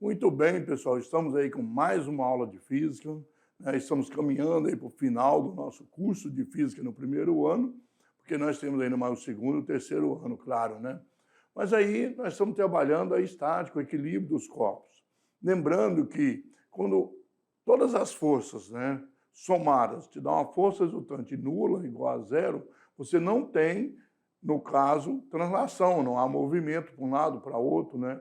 Muito bem, pessoal, estamos aí com mais uma aula de física, né? Estamos caminhando aí para o final do nosso curso de física no primeiro ano, porque nós temos ainda mais o segundo e o terceiro ano, claro, né? Mas aí nós estamos trabalhando a estática, o equilíbrio dos corpos. Lembrando que quando todas as forças, né, somadas te dão uma força resultante nula, igual a zero, você não tem, no caso, translação, não há movimento para um lado, para outro, né?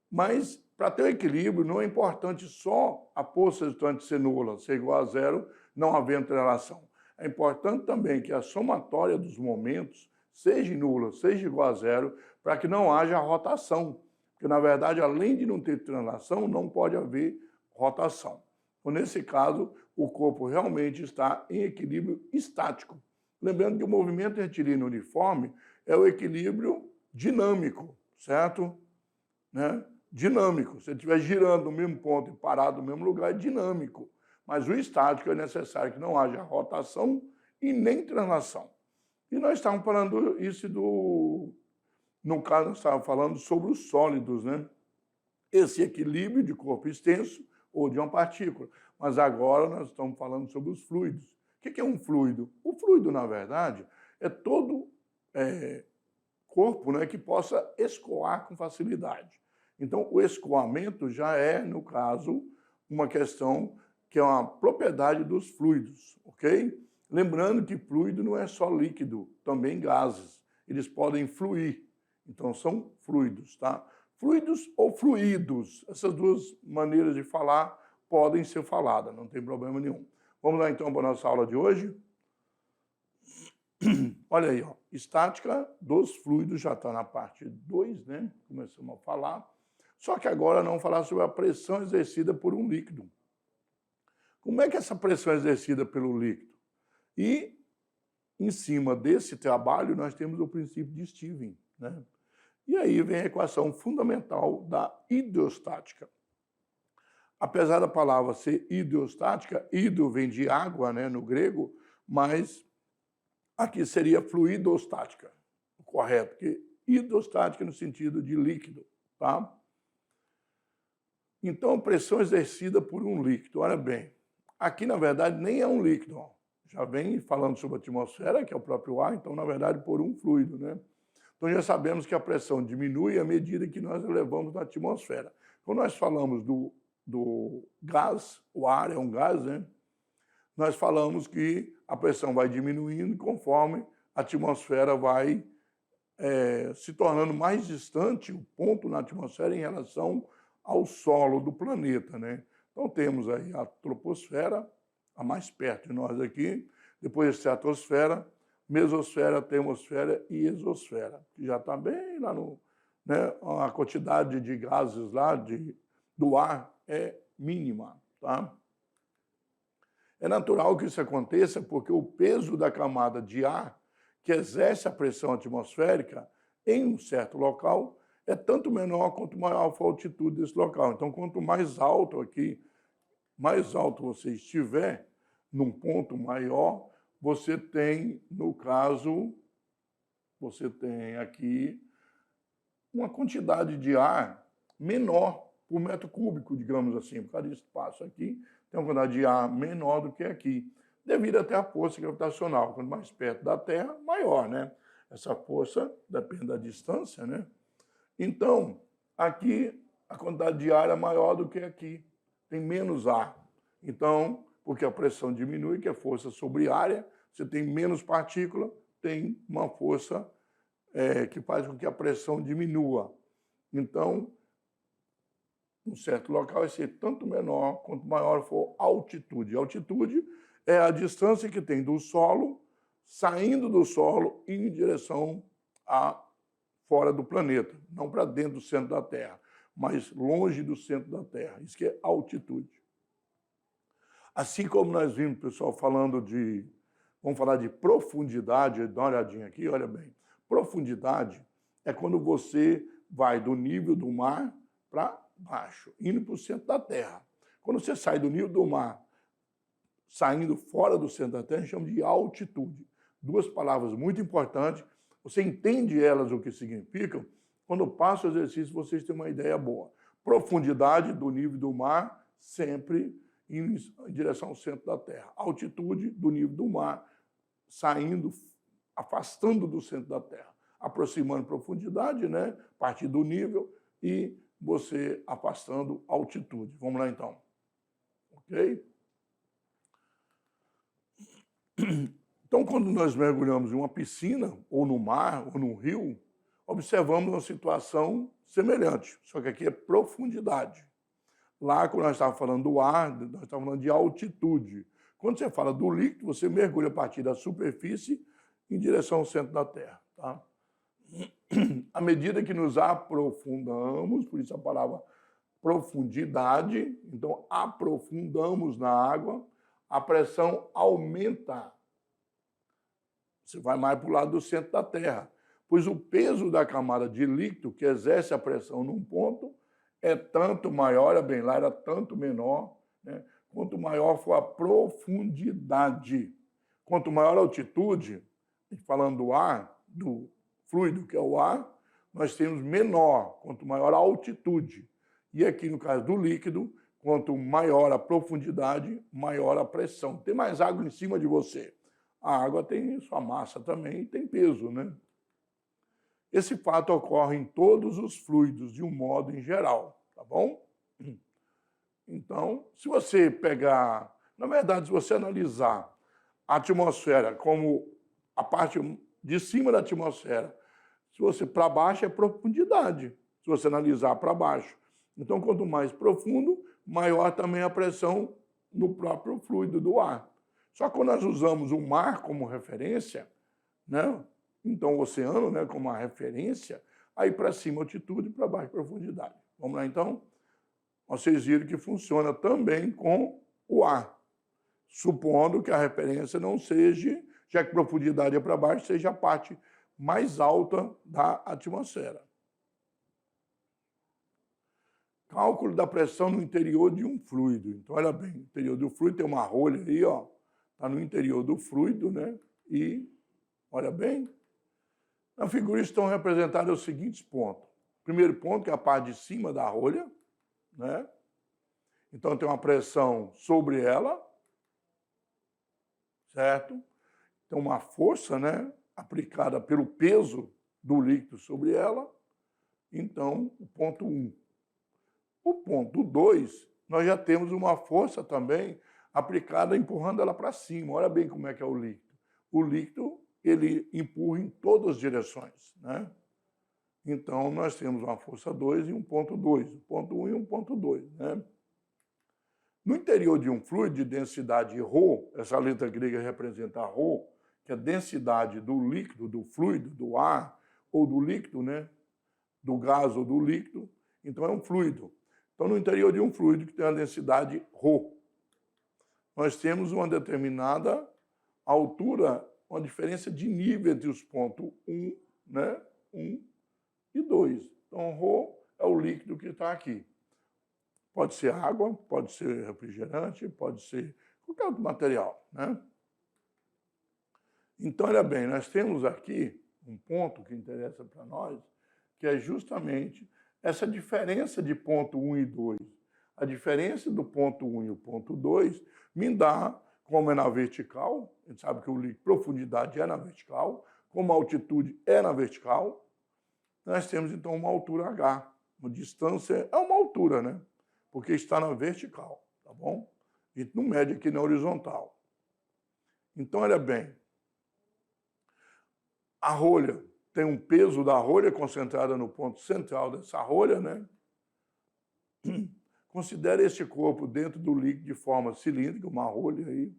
Mas, para ter o equilíbrio, não é importante só a força resultante ser nula, ser igual a zero, não havendo relação. É importante também que a somatória dos momentos seja nula, seja igual a zero, para que não haja rotação. Porque, na verdade, além de não ter translação, não pode haver rotação. Então, nesse caso, o corpo realmente está em equilíbrio estático. Lembrando que o movimento retilíneo uniforme é o equilíbrio dinâmico, certo? Né? Dinâmico. Se você estiver girando no mesmo ponto e parado no mesmo lugar, é dinâmico. Mas o estático é necessário que não haja rotação e nem translação. E nós estávamos falando isso no caso, nós estávamos falando sobre os sólidos, né? Esse equilíbrio de corpo extenso ou de uma partícula. Mas agora nós estamos falando sobre os fluidos. O que é um fluido? O fluido, na verdade, é todo corpo, né, que possa escoar com facilidade. Então, o escoamento já é, no caso, uma questão que é uma propriedade dos fluidos, ok? Lembrando que fluido não é só líquido, também gases. Eles podem fluir, então são fluidos, tá? Fluidos ou fluidos, essas duas maneiras de falar podem ser faladas, não tem problema nenhum. Vamos lá então para a nossa aula de hoje? Olha aí, ó, estática dos fluidos já está na parte 2, né? Começamos a falar. Só que agora não falar sobre a pressão exercida por um líquido. Como é que essa pressão é exercida pelo líquido? E, em cima desse trabalho, nós temos o princípio de Stevens, né? E aí vem a equação fundamental da hidrostática. Apesar da palavra ser hidrostática, hidro vem de água, né, no grego, mas aqui seria fluidostática, correto, porque hidrostática no sentido de líquido, tá? Então, pressão exercida por um líquido, olha bem, aqui na verdade nem é um líquido, ó. Já vem falando sobre a atmosfera, que é o próprio ar, então na verdade por um fluido, né? Então já sabemos que a pressão diminui à medida que nós elevamos na atmosfera. Quando nós falamos do gás, o ar é um gás, né? Nós falamos que a pressão vai diminuindo conforme a atmosfera vai se tornando mais distante, o ponto na atmosfera em relação ao solo do planeta, né? Então temos aí a troposfera, a mais perto de nós aqui, depois a estratosfera, mesosfera, termosfera e exosfera, que já está bem lá no... né? A quantidade de gases lá do ar é mínima, tá? É natural que isso aconteça porque o peso da camada de ar que exerce a pressão atmosférica em um certo local é tanto menor quanto maior for a altitude desse local. Então, quanto mais alto aqui, mais alto você estiver, num ponto maior, você tem, no caso, você tem aqui uma quantidade de ar menor por metro cúbico, digamos assim, por causa desse espaço aqui, tem uma quantidade de ar menor do que aqui, devido até à força gravitacional. Quanto mais perto da Terra, maior, né? Essa força depende da distância, né? Então, aqui a quantidade de ar é maior do que aqui, tem menos ar. Então, porque a pressão diminui, que é força sobre área, você tem menos partícula, tem uma força que faz com que a pressão diminua. Então, um certo local vai ser tanto menor quanto maior for a altitude. A altitude é a distância que tem do solo, saindo do solo, indo em direção a fora do planeta, não para dentro do centro da Terra, mas longe do centro da Terra. Isso que é altitude. Assim como nós vimos, pessoal, falando vamos falar de profundidade, dá uma olhadinha aqui, olha bem. Profundidade é quando você vai do nível do mar para baixo, indo para o centro da Terra. Quando você sai do nível do mar, saindo fora do centro da Terra, a gente chama de altitude. Duas palavras muito importantes. Você entende elas, o que significam? Quando eu passo o exercício, vocês têm uma ideia boa. Profundidade do nível do mar, sempre em direção ao centro da Terra. Altitude do nível do mar, saindo, afastando do centro da Terra. Aproximando profundidade, né? A partir do nível, e você afastando altitude. Vamos lá, então. Ok? Então, quando nós mergulhamos em uma piscina, ou no mar, ou no rio, observamos uma situação semelhante, só que aqui é profundidade. Lá, quando nós estávamos falando do ar, nós estávamos falando de altitude. Quando você fala do líquido, você mergulha a partir da superfície em direção ao centro da Terra. Tá? À medida que nos aprofundamos, por isso a palavra profundidade, então aprofundamos na água, a pressão aumenta. Você vai mais para o lado do centro da Terra, pois o peso da camada de líquido que exerce a pressão num ponto é tanto maior, olha bem, lá era tanto menor, né? Quanto maior for a profundidade. Quanto maior a altitude, falando do ar, do fluido que é o ar, nós temos menor, quanto maior a altitude. E aqui no caso do líquido, quanto maior a profundidade, maior a pressão. Tem mais água em cima de você. A água tem sua massa também e tem peso, né? Esse fato ocorre em todos os fluidos, de um modo em geral, tá bom? Então, se você pegar... Na verdade, se você analisar a atmosfera como a parte de cima da atmosfera, se você para baixo é profundidade, se você analisar para baixo. Então, quanto mais profundo, maior também a pressão no próprio fluido do ar. Só que quando nós usamos o mar como referência, né? Então o oceano, né, como uma referência, aí para cima altitude e para baixo profundidade. Vamos lá então? Vocês viram que funciona também com o ar, supondo que a referência não seja, já que profundidade é para baixo, seja a parte mais alta da atmosfera. Cálculo da pressão no interior de um fluido. Então, olha bem, no interior do fluido tem uma rolha aí, ó, está no interior do fluido, né? E, olha bem, na figura estão representados os seguintes pontos. Primeiro ponto, que é a parte de cima da rolha, né? Então, tem uma pressão sobre ela, certo? Tem uma força, né, aplicada pelo peso do líquido sobre ela. Então, o ponto 1. O ponto 2, nós já temos uma força também aplicada empurrando ela para cima. Olha bem como é que é o líquido. O líquido, ele empurra em todas as direções, né? Então, nós temos uma força 2 e um ponto 2, um ponto 1 e um ponto 2, né? No interior de um fluido de densidade ρ, essa letra grega representa ρ, que é a densidade do líquido, do fluido, do ar, ou do líquido, né? Do gás ou do líquido. Então, é um fluido. Então, no interior de um fluido que tem a densidade ρ, nós temos uma determinada altura, uma diferença de nível entre os pontos 1, né? 1 e 2. Então, ρ é o líquido que está aqui. Pode ser água, pode ser refrigerante, pode ser qualquer outro material, né? Então, olha bem, nós temos aqui um ponto que interessa para nós, que é justamente essa diferença de ponto 1 e 2. A diferença do ponto 1 e o ponto 2 me dá, como é na vertical, a gente sabe que o líquido, profundidade é na vertical, como a altitude é na vertical, nós temos então uma altura H. Uma distância é uma altura, né? Porque está na vertical, tá bom? A gente não mede aqui na horizontal. Então, olha bem, a rolha tem um peso da rolha concentrada no ponto central dessa rolha, né? Considere este corpo dentro do líquido de forma cilíndrica, uma rolha aí.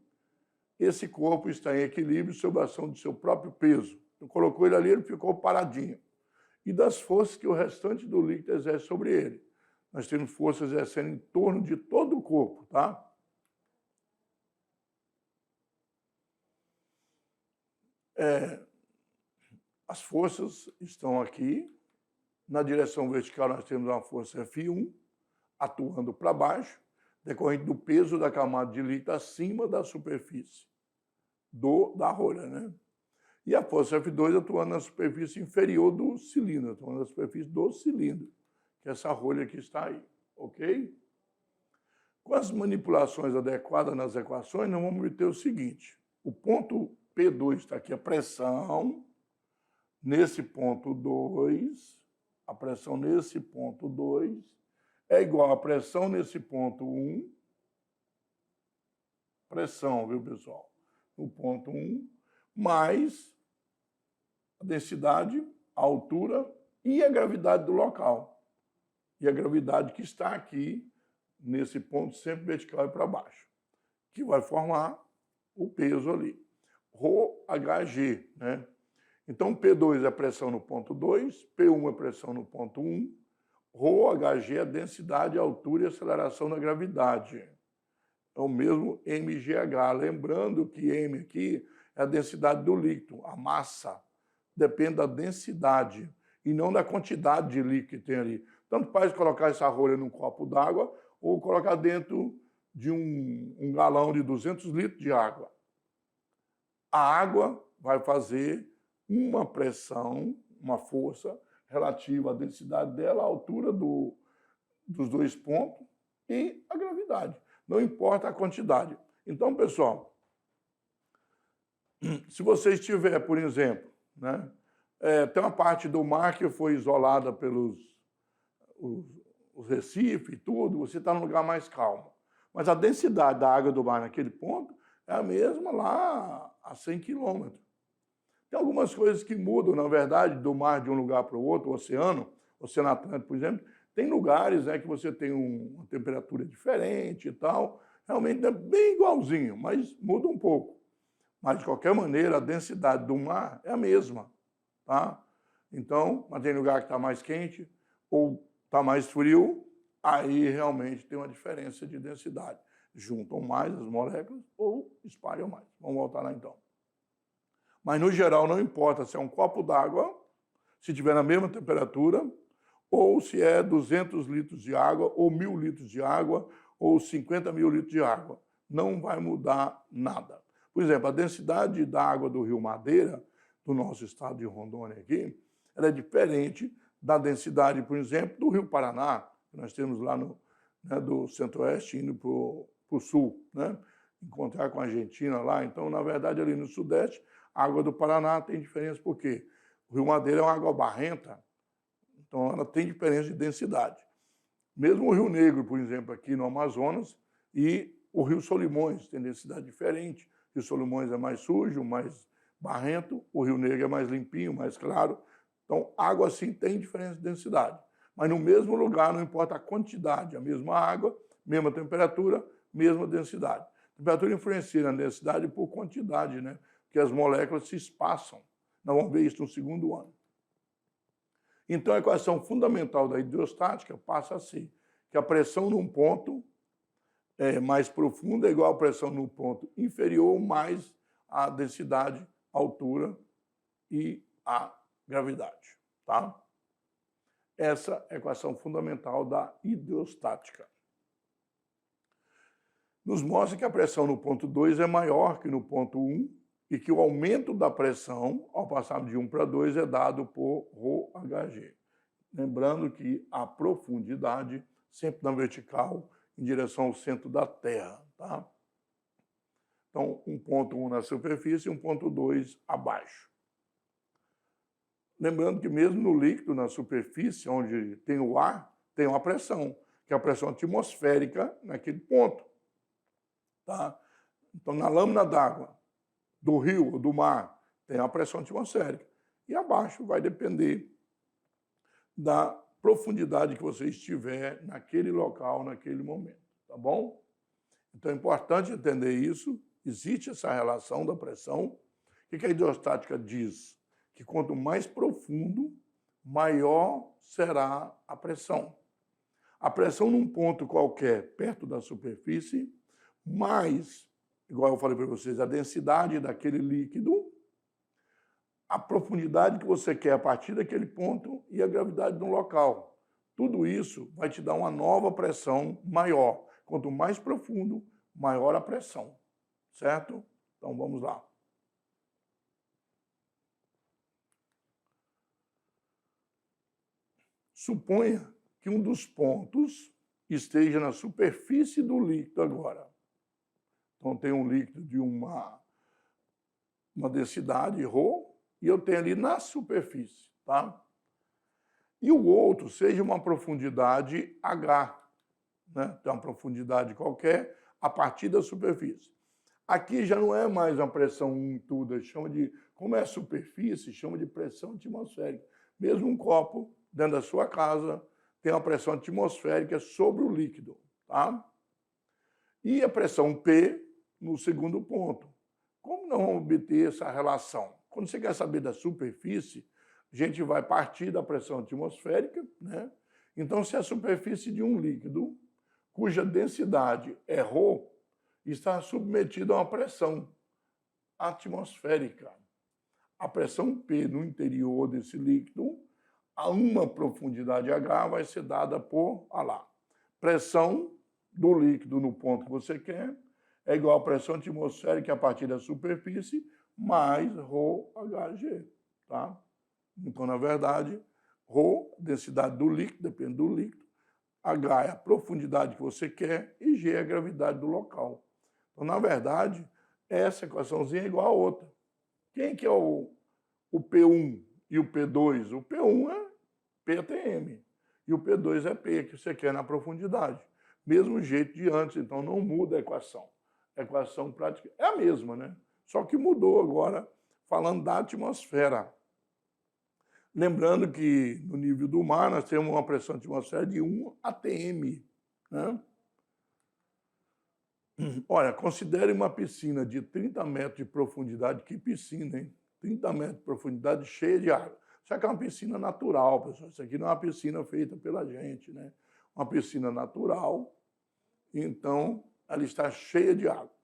Esse corpo está em equilíbrio sob a ação do seu próprio peso. Então, colocou ele ali, ele ficou paradinho. E das forças que o restante do líquido exerce sobre ele. Nós temos forças exercendo em torno de todo o corpo, tá? As forças estão aqui. Na direção vertical, nós temos uma força F1, atuando para baixo, decorrente do peso da camada de líquido acima da superfície da rolha, né? E a força F2 atuando na superfície inferior do cilindro, atuando na superfície do cilindro, que é essa rolha que está aí. ok? Com as manipulações adequadas nas equações, nós vamos obter o seguinte. O ponto P2 está aqui, a pressão nesse ponto 2, a pressão nesse ponto 2 é igual à pressão nesse ponto 1, pressão, viu, pessoal? No ponto 1, mais a densidade, a altura e a gravidade do local. E a gravidade que está aqui, nesse ponto sempre vertical e para baixo, que vai formar o peso ali. ρHg, né? Então, P2 é a pressão no ponto 2, P1 é a pressão no ponto 1, ρHg é a densidade, a altura e a aceleração da gravidade. É o mesmo mgh. Lembrando que m aqui é a densidade do líquido, a massa. Depende da densidade e não da quantidade de líquido que tem ali. Tanto faz colocar essa rolha num copo d'água ou colocar dentro de um galão de 200 litros de água. A água vai fazer uma pressão, uma força relativa à densidade dela, à altura dos dois pontos e a gravidade. Não importa a quantidade. Então, pessoal, se você estiver, por exemplo, né, tem uma parte do mar que foi isolada pelos os recifes e tudo, você está num lugar mais calmo. Mas a densidade da água do mar naquele ponto é a mesma lá a 100 quilômetros. Tem algumas coisas que mudam, na verdade, do mar de um lugar para o outro, o Oceano Atlântico, por exemplo. Tem lugares que você tem uma temperatura diferente e tal. Realmente é bem igualzinho, mas muda um pouco. Mas, de qualquer maneira, a densidade do mar é a mesma. Tá? Então, mas tem lugar que está mais quente ou está mais frio, aí realmente tem uma diferença de densidade. Juntam mais as moléculas ou espalham mais. Vamos voltar lá então. Mas, no geral, não importa se é um copo d'água, se tiver na mesma temperatura, ou se é 200 litros de água, ou 1.000 litros de água, ou 50 mil litros de água. Não vai mudar nada. Por exemplo, a densidade da água do Rio Madeira, do nosso estado de Rondônia aqui, ela é diferente da densidade, por exemplo, do Rio Paraná, que nós temos lá do centro-oeste indo para o sul, né? Encontrar com a Argentina lá. Então, na verdade, ali no sudeste, a água do Paraná tem diferença porque o Rio Madeira é uma água barrenta, então ela tem diferença de densidade. Mesmo o Rio Negro, por exemplo, aqui no Amazonas, e o Rio Solimões tem densidade diferente. O Rio Solimões é mais sujo, mais barrento, o Rio Negro é mais limpinho, mais claro. Então, água assim tem diferença de densidade. Mas no mesmo lugar, não importa a quantidade, a mesma água, mesma temperatura, mesma densidade. A temperatura influencia na densidade por quantidade, né? Porque as moléculas se espaçam. Nós vamos ver isso no segundo ano. Então, a equação fundamental da hidrostática passa a ser que a pressão num ponto mais profunda é igual à pressão no ponto inferior mais a densidade, a altura e a gravidade. Tá? Essa é a equação fundamental da hidrostática. Nos mostra que a pressão no ponto 2 é maior que no ponto 1 e que o aumento da pressão, ao passar de 1 para 2, é dado por ρHg. Lembrando que a profundidade sempre na vertical, em direção ao centro da Terra. Tá? Então, 1.1 na superfície e 1.2 abaixo. Lembrando que mesmo no líquido, na superfície, onde tem o ar, tem uma pressão, que é a pressão atmosférica naquele ponto. Tá? Então, na lâmina d'água do rio ou do mar, tem a pressão atmosférica. E abaixo vai depender da profundidade que você estiver naquele local, naquele momento. Tá bom? Então, é importante entender isso. Existe essa relação da pressão. O que a hidrostática diz? Que quanto mais profundo, maior será a pressão. A pressão num ponto qualquer, perto da superfície, mais, igual eu falei para vocês, a densidade daquele líquido, a profundidade que você quer a partir daquele ponto e a gravidade do local. Tudo isso vai te dar uma nova pressão maior. Quanto mais profundo, maior a pressão. Certo? Então, vamos lá. Suponha que um dos pontos esteja na superfície do líquido agora. Então, tem um líquido de uma densidade ρ e eu tenho ali na superfície, tá? E o outro seja uma profundidade H, né? Tem uma profundidade qualquer a partir da superfície. Aqui já não é mais uma pressão 1 tudo, chama de, como é superfície, chama de pressão atmosférica. Mesmo um copo dentro da sua casa tem uma pressão atmosférica sobre o líquido, tá? E a pressão P no segundo ponto. Como não vamos obter essa relação? Quando você quer saber da superfície, a gente vai partir da pressão atmosférica, né? Então, se a superfície de um líquido, cuja densidade é ρ, está submetida a uma pressão atmosférica. A pressão P no interior desse líquido, a uma profundidade H, vai ser dada por, olha lá, pressão do líquido no ponto que você quer, é igual à pressão atmosférica a partir da superfície, mais ρHg, tá? Então, na verdade, ρ, densidade do líquido, depende do líquido, H é a profundidade que você quer e G é a gravidade do local. Então, na verdade, essa equaçãozinha é igual a outra. Quem que é o P1 e o P2? O P1 é PTM e o P2 é P, que você quer na profundidade. Mesmo jeito de antes, então não muda a equação. A equação prática é a mesma, né? Só que mudou agora, falando da atmosfera. Lembrando que no nível do mar nós temos uma pressão atmosférica de 1 atm, né? Olha, considere uma piscina de 30 metros de profundidade. Que piscina, hein? 30 metros de profundidade cheia de água. Isso aqui é uma piscina natural, pessoal. Isso aqui não é uma piscina feita pela gente, né? Uma piscina natural. Então, ela está cheia de água.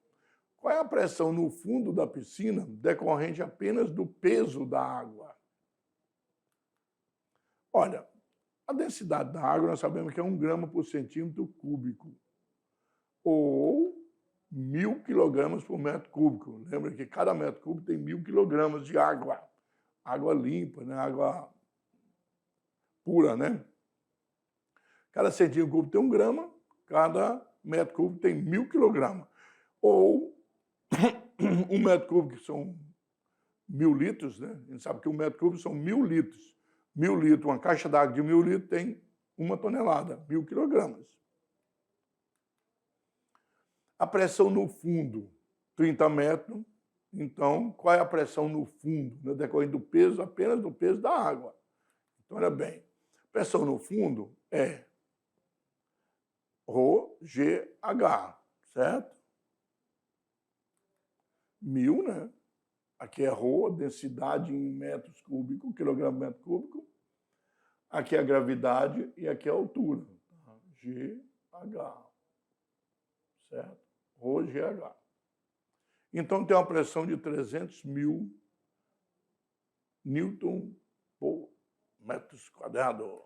Qual é a pressão no fundo da piscina decorrente apenas do peso da água? Olha, a densidade da água nós sabemos que é 1 grama por centímetro cúbico, ou 1.000 quilogramas por metro cúbico. Lembra que cada metro cúbico tem 1.000 quilogramas de água. Água limpa, né? Água pura, né? Cada centímetro cúbico tem 1 grama, cada metro cúbico tem 1.000 quilogramas. Ou 1 metro cúbico são 1.000 litros, né? A gente sabe que 1 metro cúbico são 1.000 litros. 1.000 litros, uma caixa d'água de 1.000 litros tem 1 tonelada, 1.000 quilogramas. A pressão no fundo, 30 metros. Então, qual é a pressão no fundo? No decorrente do peso, apenas do peso da água. Então, olha bem, pressão no fundo é ρGH, certo? 1.000, né? Aqui é ρ, densidade em metros cúbicos, quilograma metro cúbico. Aqui é a gravidade e aqui é a altura. GH, certo? ρGH. Então, tem uma pressão de 300.000 newton por metros quadrados.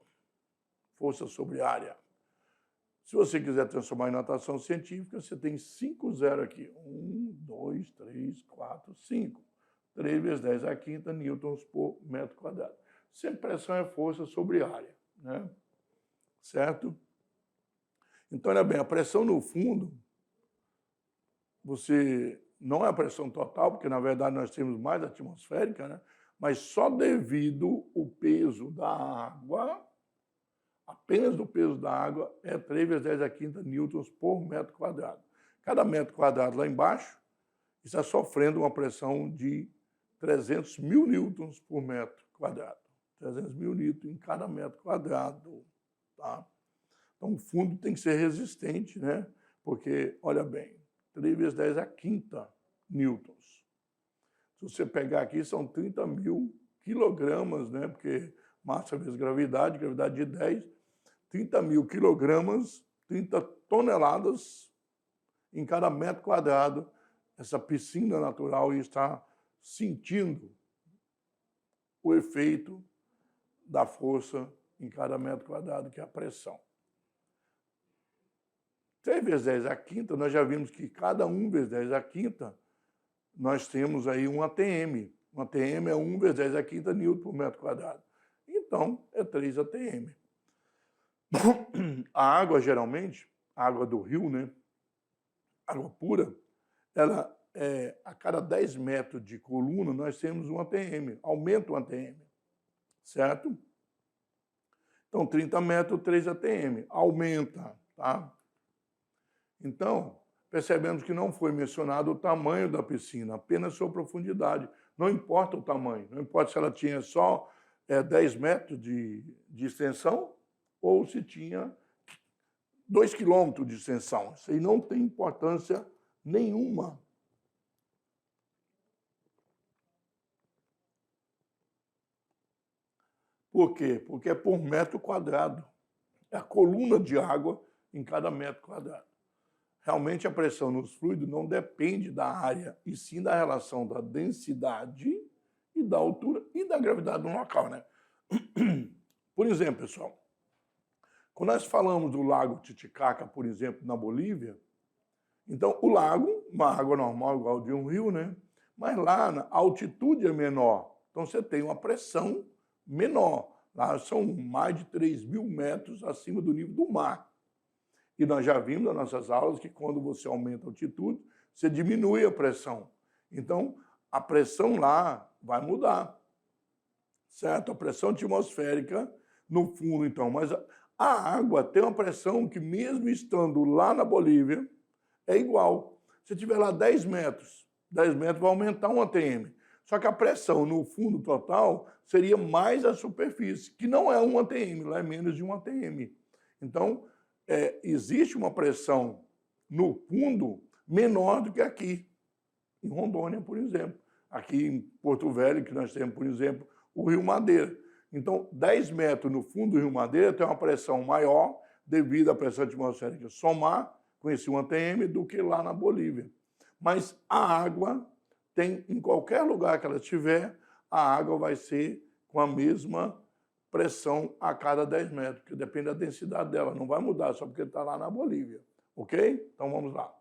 Força sobre área. Se você quiser transformar em notação científica, você tem 5 zeros aqui. 1, 2, 3, 4, 5. 3 vezes 10 à quinta newtons por metro quadrado. Sempre pressão é força sobre área, né? Certo? Então, olha bem, a pressão no fundo, você não é a pressão total, porque na verdade nós temos mais atmosférica, né? Mas só devido ao peso da água, apenas do peso da água, é 3 vezes 10 à quinta newtons por metro quadrado. Cada metro quadrado lá embaixo está sofrendo uma pressão de 300.000 newtons por metro quadrado. 300.000 newtons em cada metro quadrado, tá? Então, o fundo tem que ser resistente, né? Porque, olha bem, 3 vezes 10 à quinta newtons. Se você pegar aqui, são 30.000 quilogramas, né? Porque massa vezes gravidade, gravidade de 10, 30.000 quilogramas, 30 toneladas em cada metro quadrado. Essa piscina natural está sentindo o efeito da força em cada metro quadrado, que é a pressão. 3 vezes 10 à quinta, nós já vimos que cada 1 vezes 10 à quinta, nós temos aí um ATM. Um ATM é 1 vezes 10 à quinta newton por metro quadrado. Então, é 3 ATM. A água, geralmente, a água do rio, né? Água pura, ela, a cada 10 metros de coluna, nós temos um ATM, aumenta o ATM, certo? Então, 30 metros, 3 ATM, aumenta, tá? Então, percebemos que não foi mencionado o tamanho da piscina, apenas sua profundidade. Não importa o tamanho, não importa se ela tinha só 10 metros de extensão ou se tinha 2 quilômetros de extensão. Isso aí não tem importância nenhuma. Por quê? Porque é por metro quadrado. É a coluna de água em cada metro quadrado. Realmente a pressão nos fluidos não depende da área, e sim da relação da densidade e da altura e da gravidade do local, né? Por exemplo, pessoal, quando nós falamos do lago Titicaca, por exemplo, na Bolívia, então o lago, uma água normal igual de um rio, né? Mas lá a altitude é menor, então você tem uma pressão menor. Lá são mais de 3.000 metros acima do nível do mar. E nós já vimos nas nossas aulas que quando você aumenta a altitude, você diminui a pressão. Então, a pressão lá vai mudar, certo? A pressão atmosférica no fundo, então. Mas a água tem uma pressão que, mesmo estando lá na Bolívia, é igual. Se tiver lá 10 metros vai aumentar um ATM. Só que a pressão no fundo total seria mais a superfície, que não é um ATM, lá é menos de um ATM. Então, existe uma pressão no fundo menor do que aqui, em Rondônia, por exemplo. Aqui em Porto Velho, que nós temos, por exemplo, o Rio Madeira. Então, 10 metros no fundo do Rio Madeira tem uma pressão maior devido à pressão atmosférica somar com esse 1 ATM do que lá na Bolívia. Mas a água tem, em qualquer lugar que ela estiver, a água vai ser com a mesma pressão a cada 10 metros, que depende da densidade dela, não vai mudar só porque está lá na Bolívia, ok? Então vamos lá.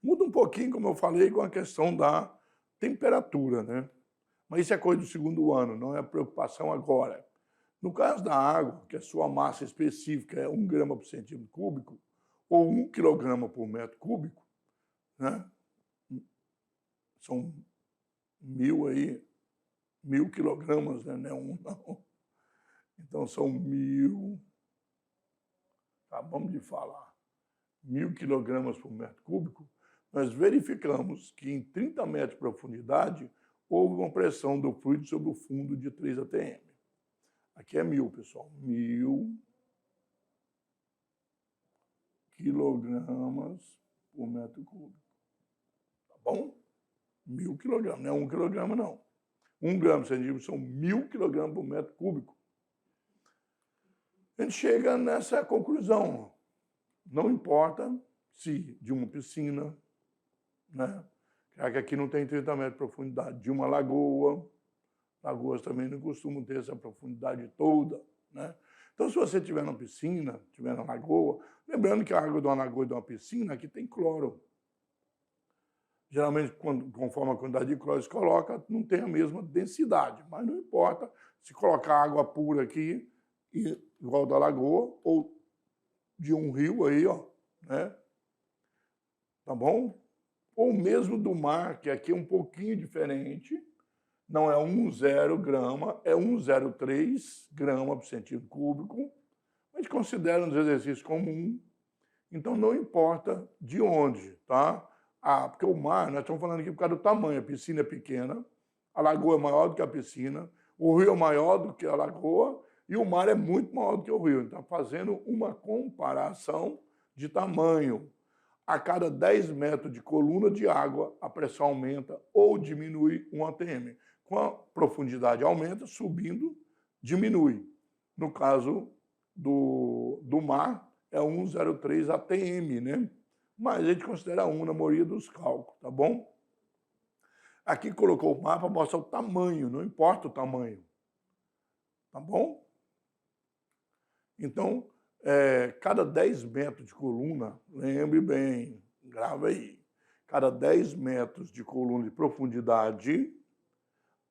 Muda um pouquinho, como eu falei, com a questão da temperatura, né? Mas isso é coisa do segundo ano, não é preocupação agora. No caso da água, que a sua massa específica é 1 grama por centímetro cúbico, ou 1 quilograma por metro cúbico, né? São 1.000 quilogramas, né? Não é um, não. Então, são 1.000, acabamos de falar, 1.000 quilogramas por metro cúbico, nós verificamos que em 30 metros de profundidade houve uma pressão do fluido sobre o fundo de 3 ATM. Aqui é 1.000, pessoal, 1.000 quilogramas por metro cúbico. Tá bom? 1.000 quilogramas, não é 1 quilograma, não. 1 grama por centímetro são 1.000 quilogramas por metro cúbico. A gente chega nessa conclusão. Não importa se de uma piscina, né? Já que aqui não tem 30 metros de profundidade, de uma lagoa. Lagoas também não costumam ter essa profundidade toda, né? Então, se você estiver na piscina, estiver na lagoa, lembrando que a água de uma lagoa e de uma piscina aqui tem cloro. Geralmente, conforme a quantidade de cloro se coloca, não tem a mesma densidade, mas não importa se colocar água pura aqui, igual da lagoa, ou de um rio aí, ó, né? Tá bom? Ou mesmo do mar, que aqui é um pouquinho diferente, não é 1,0 grama, é 1,03 grama por centímetro cúbico. A gente considera nos exercícios comuns, então não importa de onde, tá? Porque o mar, nós estamos falando aqui por causa do tamanho, a piscina é pequena, a lagoa é maior do que a piscina, o rio é maior do que a lagoa e o mar é muito maior do que o rio. Então, fazendo uma comparação de tamanho. A cada 10 metros de coluna de água, a pressão aumenta ou diminui 1 ATM. Com a profundidade aumenta, subindo, diminui. No caso do mar, é 1,03 ATM, né? Mas a gente considera 1 na maioria dos cálculos, tá bom? Aqui colocou o mar para mostrar o tamanho, não importa o tamanho. Tá bom? Então, cada 10 metros de coluna, lembre bem, grava aí, cada 10 metros de coluna de profundidade,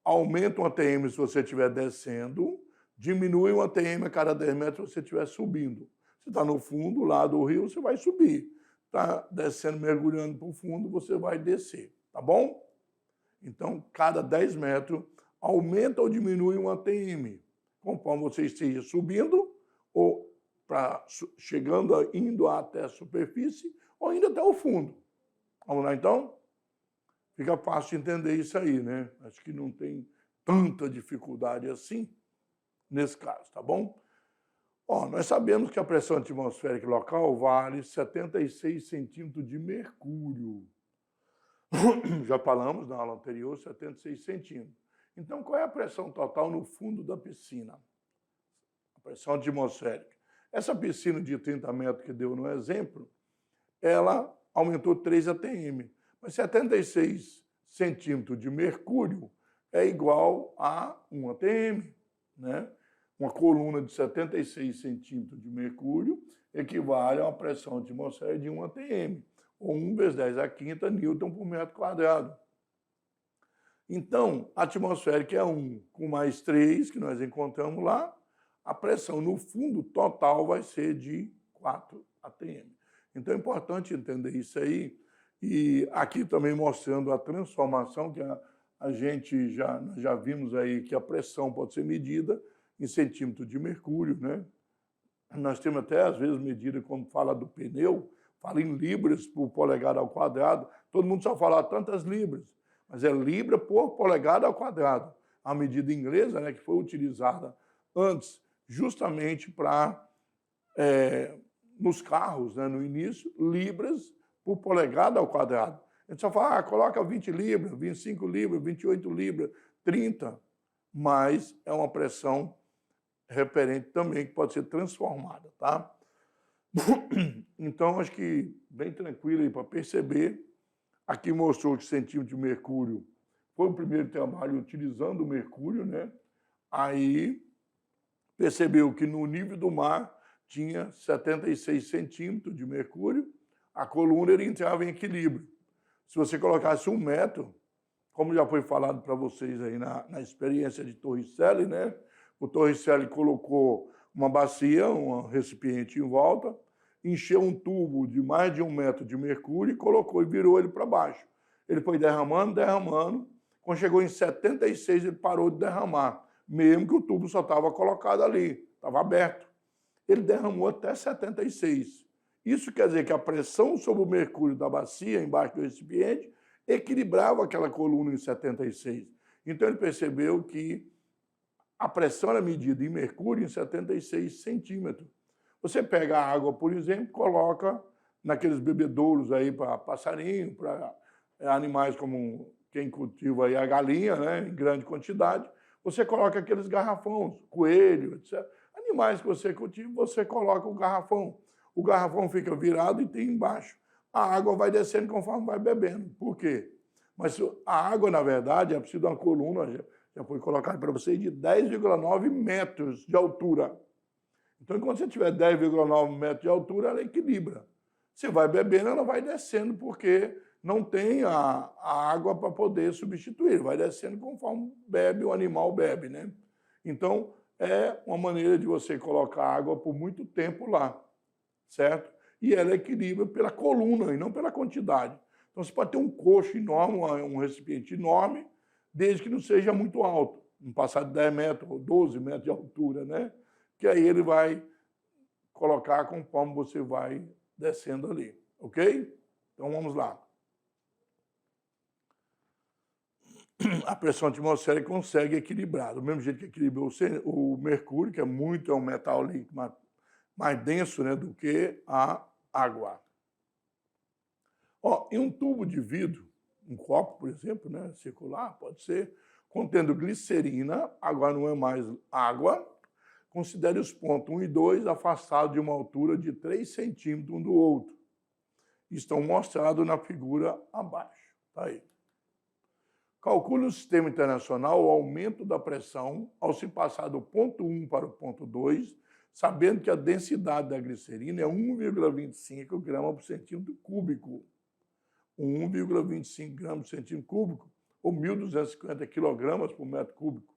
aumenta um ATM se você estiver descendo, diminui 1 atm a cada 10 metros você estiver subindo. Você está no fundo lá do rio, você vai subir. Está descendo, mergulhando para o fundo, você vai descer, tá bom? Então, cada 10 metros, aumenta ou diminui 1 atm, conforme você esteja subindo, ou chegando, indo até a superfície, ou indo até o fundo. Vamos lá, então? Fica fácil entender isso aí, né? Acho que não tem tanta dificuldade assim nesse caso, tá bom? Ó, nós sabemos que a pressão atmosférica local vale 76 centímetros de mercúrio. Já falamos na aula anterior, 76 centímetros. Então, qual é a pressão total no fundo da piscina? A pressão atmosférica. Essa piscina de 30 metros que deu no exemplo, ela aumentou 3 atm. Mas 76 centímetros de mercúrio é igual a 1 atm, né? Uma coluna de 76 centímetros de mercúrio equivale a uma pressão atmosférica de 1 atm, ou 1 vezes 10 a quinta newton por metro quadrado. Então, a atmosférica é 1, com mais 3, que nós encontramos lá, a pressão no fundo total vai ser de 4 atm. Então, é importante entender isso aí, e aqui também mostrando a transformação, que a gente já vimos aí que a pressão pode ser medida em centímetros de mercúrio, né? Nós temos até, às vezes, medida, quando fala do pneu, fala em libras por polegada ao quadrado. Todo mundo só fala tantas libras, mas é libra por polegada ao quadrado. A medida inglesa, né, que foi utilizada antes justamente para, nos carros, né, no início, libras por polegada ao quadrado. A gente só fala, coloca 20 libras, 25 libras, 28 libras, 30, mas é uma pressão referente também que pode ser transformada, tá? Então, acho que bem tranquilo aí para perceber. Aqui mostrou que centímetro de mercúrio foi o primeiro trabalho utilizando o mercúrio, né? Aí percebeu que no nível do mar tinha 76 centímetros de mercúrio, a coluna ele entrava em equilíbrio. Se você colocasse 1 metro, como já foi falado para vocês aí na experiência de Torricelli, né? O Torricelli colocou uma bacia, um recipiente em volta, encheu um tubo de mais de 1 metro de mercúrio e colocou e virou ele para baixo. Ele foi derramando, derramando. Quando chegou em 76, ele parou de derramar, mesmo que o tubo só estava colocado ali, estava aberto. Ele derramou até 76. Isso quer dizer que a pressão sobre o mercúrio da bacia, embaixo do recipiente, equilibrava aquela coluna em 76. Então ele percebeu que a pressão era medida em mercúrio em 76 centímetros. Você pega a água, por exemplo, coloca naqueles bebedouros aí para passarinho, para animais como quem cultiva aí a galinha, né, em grande quantidade. Você coloca aqueles garrafões, coelho, etc. Animais que você cultiva, você coloca o garrafão. O garrafão fica virado e tem embaixo. A água vai descendo conforme vai bebendo. Por quê? Mas a água, na verdade, é preciso de uma coluna, já foi colocado para vocês, de 10,9 metros de altura. Então, quando você tiver 10,9 metros de altura, ela equilibra. Você vai bebendo, ela vai descendo, porque não tem a água para poder substituir. Vai descendo conforme bebe, o animal bebe, né? Então, é uma maneira de você colocar água por muito tempo lá, certo? E ela equilibra pela coluna e não pela quantidade. Então, você pode ter um coxo enorme, um recipiente enorme, desde que não seja muito alto, não passar de 10 metros ou 12 metros de altura, né? Que aí ele vai colocar conforme você vai descendo ali, ok? Então, vamos lá. A pressão atmosférica consegue equilibrar, do mesmo jeito que equilibrou o mercúrio, que é um metal líquido mais denso, né, do que a água. Ó, em um tubo de vidro, um copo, por exemplo, né, circular, pode ser, contendo glicerina, agora não é mais água, considere os pontos 1 e 2 afastados de uma altura de 3 centímetros um do outro. Estão mostrados na figura abaixo. Tá aí. Calcule o sistema internacional o aumento da pressão ao se passar do ponto 1 para o ponto 2, sabendo que a densidade da glicerina é 1,25 gramas por centímetro cúbico. 1,25 gramas por centímetro cúbico, ou 1.250 quilogramas por metro cúbico.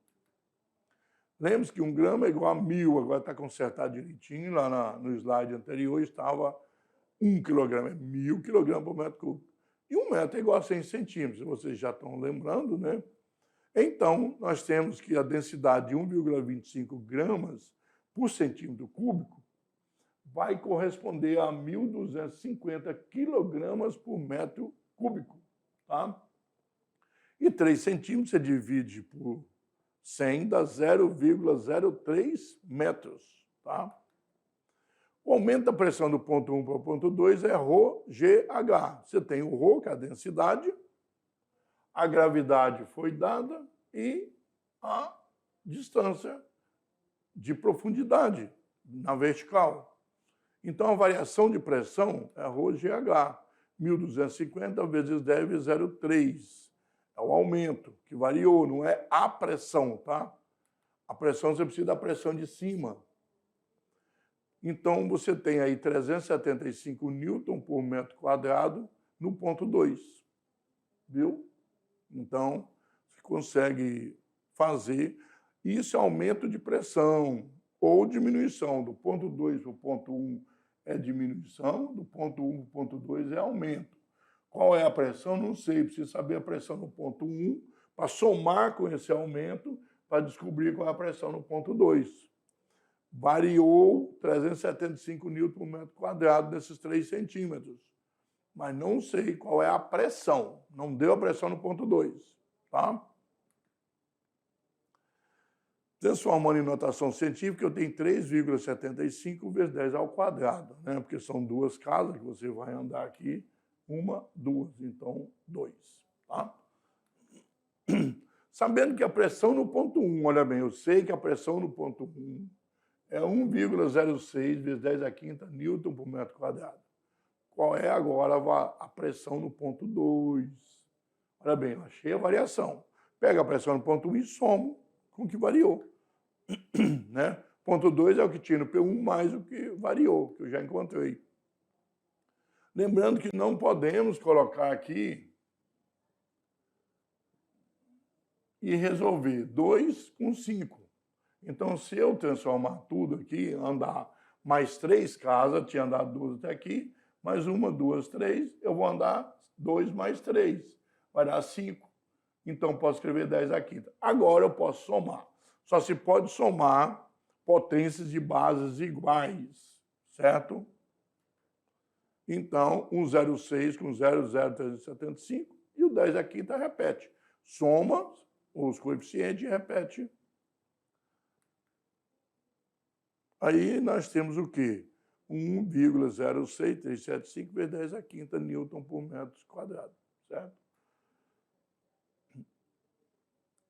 Lembre-se que 1 grama é igual a 1.000, agora está consertado direitinho, lá no slide anterior estava 1 quilograma, é 1.000 quilogramas por metro cúbico. E 1 metro é igual a 100 centímetros, vocês já estão lembrando, né? Então, nós temos que a densidade de 1,25 gramas por centímetro cúbico vai corresponder a 1.250 quilogramas por metro cúbico, tá? E 3 centímetros você divide por 100 dá 0,03 metros, tá? O aumento da pressão do ponto 1 para o ponto 2 é ρGH. Você tem o ρ, que é a densidade, a gravidade foi dada e a distância de profundidade na vertical. Então, a variação de pressão é ρGH. 1.250 vezes 10 vezes 0,3. É o aumento, que variou, não é a pressão, tá? A pressão, você precisa da pressão de cima. Então, você tem aí 375 newton por metro quadrado no ponto 2, viu? Então, você consegue fazer. Isso é aumento de pressão ou diminuição. Do ponto 2 para o ponto 1 é diminuição, do ponto 1 para o ponto 2 é aumento. Qual é a pressão? Não sei, preciso saber a pressão no ponto 1 para somar com esse aumento para descobrir qual é a pressão no ponto 2. Variou 375 newton por metro quadrado nesses 3 centímetros. Mas não sei qual é a pressão. Não deu a pressão no ponto 2, tá? Transformando em notação científica, eu tenho 3,75 vezes 10 ao quadrado, né? Porque são 2 casas que você vai andar aqui. 1, 2, então 2, tá? Sabendo que a pressão no ponto 1, olha bem, eu sei que a pressão no ponto 1 é 1,06 vezes 10 à quinta newton por metro quadrado. Qual é agora a pressão no ponto 2? Olha bem, eu achei a variação. Pega a pressão no ponto 1 e somo com o que variou. Né? Ponto 2 é o que tinha no P1 mais o que variou, que eu já encontrei. Lembrando que não podemos colocar aqui e resolver 2 com 5. Então, se eu transformar tudo aqui, andar mais 3 casas, tinha andado 2 até aqui, mais 1, 2, 3, eu vou andar 2 mais 3, vai dar 5. Então, posso escrever 10 à quinta. Agora eu posso somar. Só se pode somar potências de bases iguais, certo? Então, 1,06 com 0,0375 e o 10 à quinta repete. Soma os coeficientes e repete. Aí nós temos o quê? 1,06375 vezes 10 à quinta newton por metro quadrado, certo?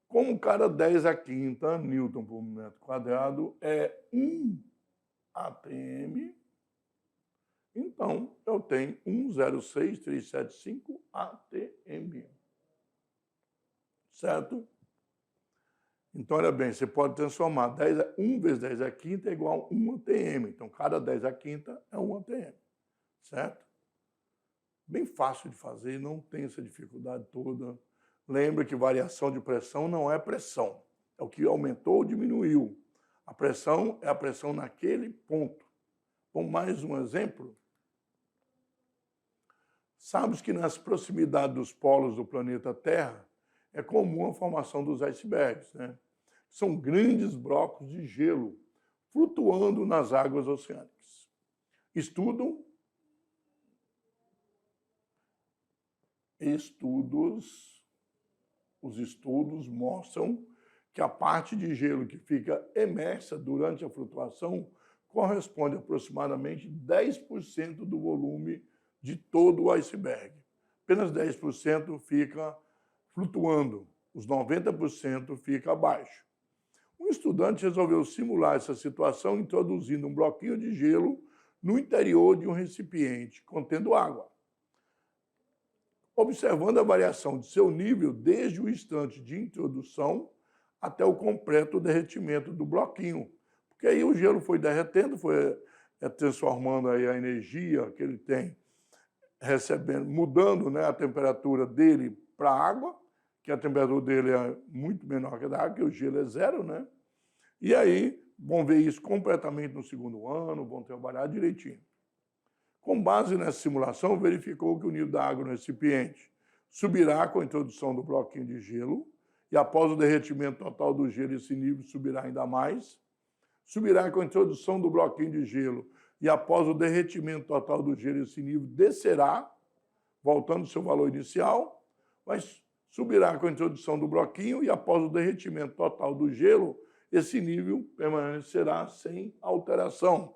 Como cada 10 à quinta newton por metro quadrado é 1 atm, então eu tenho 1,06375 atm, certo? Então, olha bem, você pode transformar 1 vezes 10 à quinta é igual a 1 atm. Então, cada 10 à quinta é 1 atm, certo? Bem fácil de fazer, não tem essa dificuldade toda. Lembra que variação de pressão não é pressão. É o que aumentou ou diminuiu. A pressão é a pressão naquele ponto. Com mais um exemplo. Sabes que nas proximidades dos polos do planeta Terra é comum a formação dos icebergs, né? São grandes blocos de gelo flutuando nas águas oceânicas. Os estudos mostram que a parte de gelo que fica emersa durante a flutuação corresponde a aproximadamente 10% do volume de todo o iceberg. Apenas 10% fica flutuando, os 90% fica abaixo. Um estudante resolveu simular essa situação introduzindo um bloquinho de gelo no interior de um recipiente contendo água. Observando a variação de seu nível desde o instante de introdução até o completo derretimento do bloquinho. Porque aí o gelo foi derretendo, foi transformando aí a energia que ele tem, recebendo, mudando, né, a temperatura dele para a água, que a temperatura dele é muito menor que a da água, que o gelo é 0, né? E aí vão ver isso completamente no segundo ano, vão trabalhar direitinho. Com base nessa simulação, verificou que o nível da água no recipiente subirá com a introdução do bloquinho de gelo, e após o derretimento total do gelo, esse nível subirá ainda mais. Subirá com a introdução do bloquinho de gelo, e após o derretimento total do gelo, esse nível descerá, voltando ao seu valor inicial, mas subirá com a introdução do bloquinho, e após o derretimento total do gelo, esse nível permanecerá sem alteração.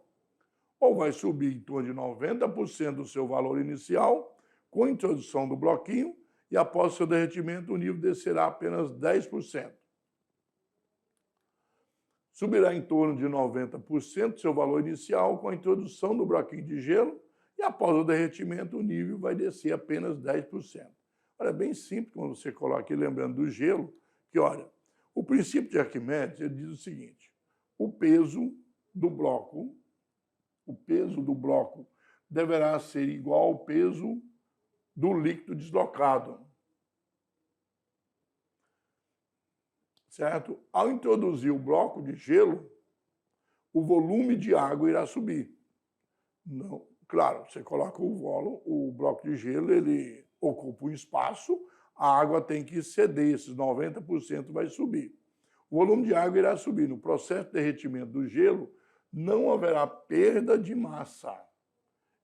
Ou vai subir em torno de 90% do seu valor inicial, com a introdução do bloquinho, e após seu derretimento, o nível descerá apenas 10%. Subirá em torno de 90% do seu valor inicial, com a introdução do bloquinho de gelo, e após o derretimento, o nível vai descer apenas 10%. Olha, é bem simples quando você coloca aqui, lembrando do gelo, que, olha, o princípio de Arquimedes, ele diz o seguinte: o peso do bloco deverá ser igual ao peso do líquido deslocado. Certo? Ao introduzir o bloco de gelo, o volume de água irá subir. Não, claro, você coloca o bloco de gelo, ele ocupa um espaço, a água tem que ceder, esses 90% vai subir. O volume de água irá subir. No processo de derretimento do gelo, não haverá perda de massa.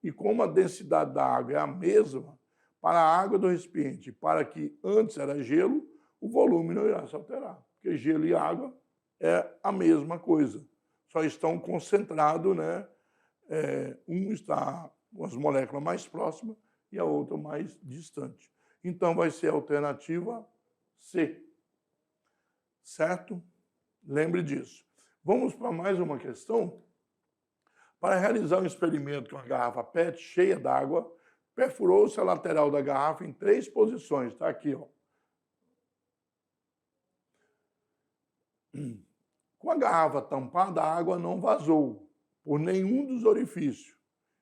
E como a densidade da água é a mesma, para a água do recipiente, para que antes era gelo, o volume não irá se alterar, porque gelo e água é a mesma coisa, só estão concentrados, né? Um está com as moléculas mais próximas e a outra mais distante. Então vai ser a alternativa C. Certo? Lembre disso. Vamos para mais uma questão. Para realizar um experimento com a garrafa PET cheia d'água, perfurou-se a lateral da garrafa em 3 posições. Está aqui, ó. Com a garrafa tampada, a água não vazou por nenhum dos orifícios.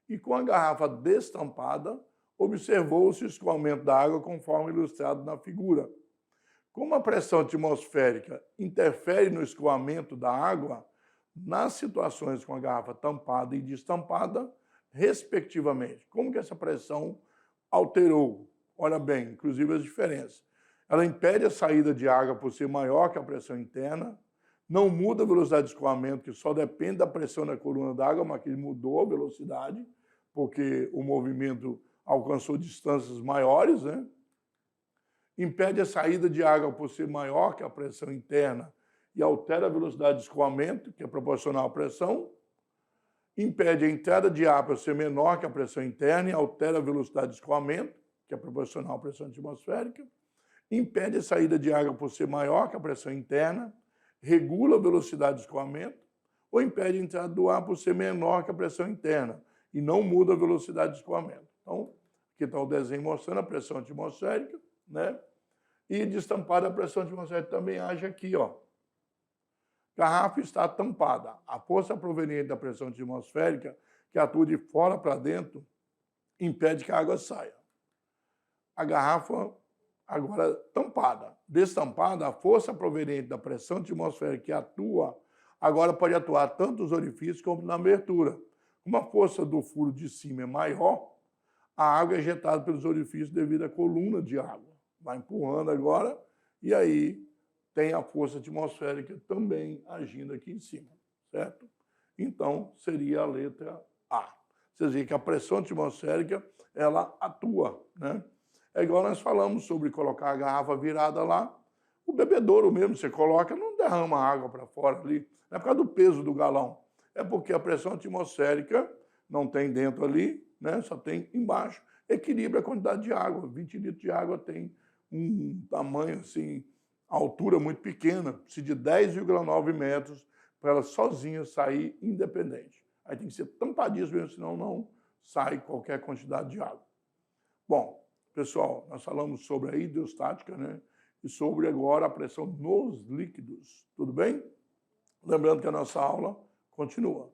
E com a garrafa destampada, observou-se o escoamento da água conforme ilustrado na figura. Como a pressão atmosférica interfere no escoamento da água, nas situações com a garrafa tampada e destampada, respectivamente. Como que essa pressão alterou? Olha bem, inclusive as diferenças. Ela impede a saída de água por ser maior que a pressão interna, não muda a velocidade de escoamento, que só depende da pressão na coluna d'água, mas que mudou a velocidade, porque o movimento alcançou distâncias maiores, né? Impede a saída de água por ser maior que a pressão interna e altera a velocidade de escoamento, que é proporcional à pressão. Impede a entrada de ar por ser menor que a pressão interna e altera a velocidade de escoamento, que é proporcional à pressão atmosférica. Impede a saída de água por ser maior que a pressão interna, regula a velocidade de escoamento, ou impede a entrada do ar por ser menor que a pressão interna e não muda a velocidade de escoamento. Então, aqui está o desenho mostrando a pressão atmosférica, né? E destampada, a pressão atmosférica também age aqui, ó. Garrafa está tampada. A força proveniente da pressão atmosférica, que atua de fora para dentro, impede que a água saia. A garrafa agora tampada. Destampada, a força proveniente da pressão atmosférica que atua, agora pode atuar tanto nos orifícios como na abertura. Como a força do furo de cima é maior, a água é ejetada pelos orifícios devido à coluna de água. Vai empurrando agora e aí tem a força atmosférica também agindo aqui em cima, certo? Então, seria a letra A. Vocês veem que a pressão atmosférica, ela atua, né? É igual nós falamos sobre colocar a garrafa virada lá, o bebedouro mesmo, você coloca, não derrama água para fora ali, não é por causa do peso do galão, é porque a pressão atmosférica não tem dentro ali, né? Só tem embaixo, equilibra a quantidade de água, 20 litros de água tem um tamanho assim, altura muito pequena, precisa de 10,9 metros para ela sozinha sair independente. Aí tem que ser tampadíssimo mesmo, senão não sai qualquer quantidade de água. Bom, pessoal, nós falamos sobre a hidrostática, né? E sobre agora a pressão nos líquidos, tudo bem? Lembrando que a nossa aula continua.